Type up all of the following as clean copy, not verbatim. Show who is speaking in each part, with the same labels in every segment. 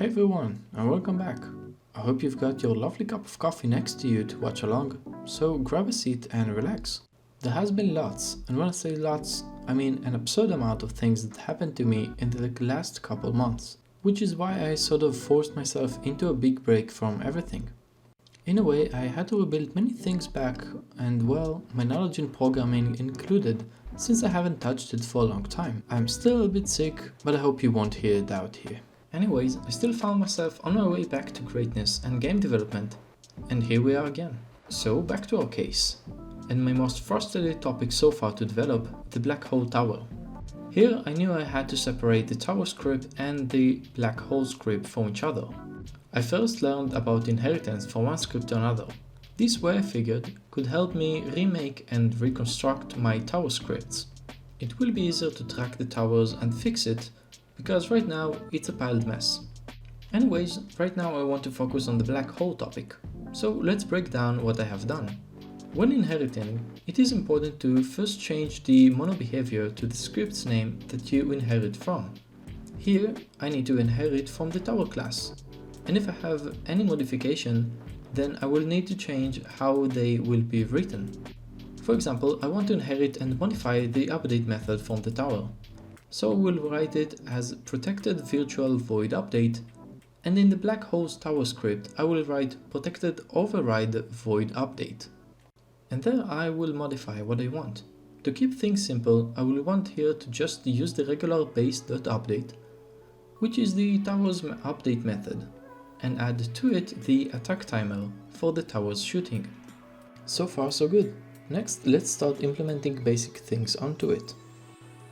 Speaker 1: Hey everyone, and welcome back. I hope you've got your lovely cup of coffee next to you to watch along, so grab a seat and relax. There has been lots, and when I say lots, I mean an absurd amount of things that happened to me in the last couple months, which is why I sort of forced myself into a big break from everything. In a way, I had to rebuild many things back, and well, my knowledge in programming included, since I haven't touched it for a long time. I'm still a bit sick, but I hope you won't hear it out here. Anyways, I still found myself on my way back to greatness and game development, and here we are again. So back to our case, and my most frustrated topic so far to develop, the black hole tower. Here I knew I had to separate the tower script and the black hole script from each other. I first learned about inheritance from one script to another. This way I figured could help me remake and reconstruct my tower scripts. It will be easier to track the towers and fix it, because right now it's a piled mess. Anyways, right now I want to focus on the black hole topic. So let's break down what I have done. When inheriting, it is important to first change the mono behavior to the script's name that you inherit from. Here I need to inherit from the tower class, and if I have any modification, then I will need to change how they will be written. For example, I want to inherit and modify the update method from the tower. So we'll write it as protected virtual void update, and in the black hole's tower script I will write protected override void update. And there I will modify what I want. To keep things simple, I will want here to just use the regular base.update, which is the tower's update method, and add to it the attack timer for the tower's shooting. So far so good. Next, let's start implementing basic things onto it.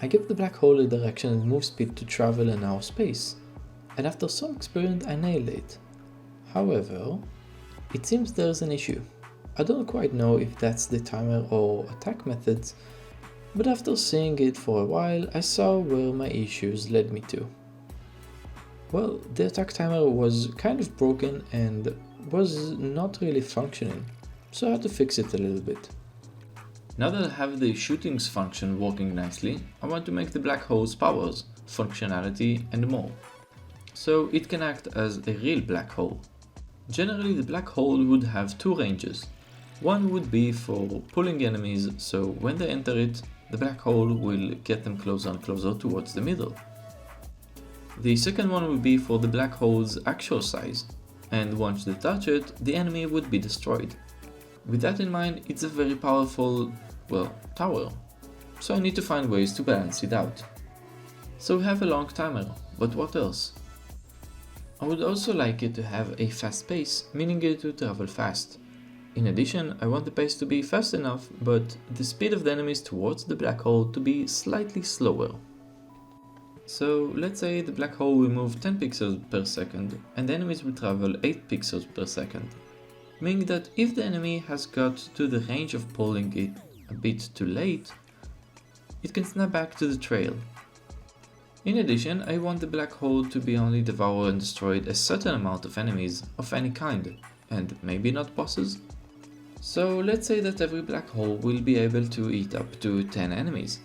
Speaker 1: I give the black hole a direction and move speed to travel in our space, and after some experiment I nailed it. However, it seems there's an issue. I don't quite know if that's the timer or attack methods, but after seeing it for a while I saw where my issues led me to. Well, the attack timer was kind of broken and was not really functioning, so I had to fix it a little bit. Now that I have the shootings function working nicely, I want to make the black hole's powers, functionality and more, so it can act as a real black hole. Generally the black hole would have two ranges. One would be for pulling enemies, so when they enter it, the black hole will get them closer and closer towards the middle. The second one would be for the black hole's actual size, and once they touch it, the enemy would be destroyed. With that in mind, it's a very powerful, tower, so I need to find ways to balance it out. So we have a long timer, but what else? I would also like it to have a fast pace, meaning it to travel fast. In addition, I want the pace to be fast enough, but the speed of the enemies towards the black hole to be slightly slower. So let's say the black hole will move 10 pixels per second and the enemies will travel 8 pixels per second. Meaning that if the enemy has got to the range of pulling it a bit too late, it can snap back to the trail. In addition, I want the black hole to be only devoured and destroyed a certain amount of enemies of any kind, and maybe not bosses. So let's say that every black hole will be able to eat up to 10 enemies.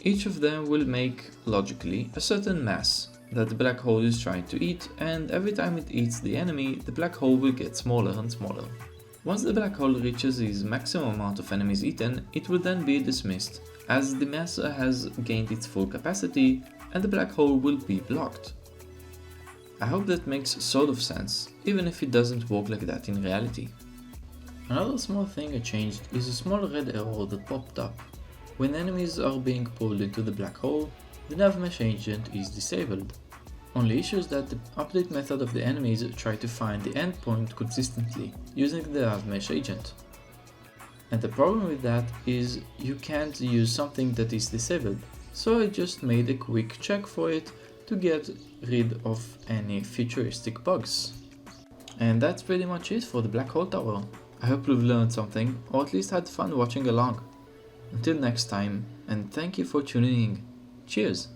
Speaker 1: Each of them will make, logically, a certain mass that the black hole is trying to eat, and every time it eats the enemy, the black hole will get smaller and smaller. Once the black hole reaches its maximum amount of enemies eaten, it will then be dismissed, as the mass has gained its full capacity and the black hole will be blocked. I hope that makes sort of sense, even if it doesn't work like that in reality. Another small thing I changed is a small red arrow that popped up. When enemies are being pulled into the black hole, the nav mesh agent is disabled. Only issue is that the update method of the enemies try to find the endpoint consistently using the nav mesh agent. And the problem with that is you can't use something that is disabled, so I just made a quick check for it to get rid of any futuristic bugs. And that's pretty much it for the black hole tower. I hope you've learned something, or at least had fun watching along. Until next time, and thank you for tuning in. Cheers!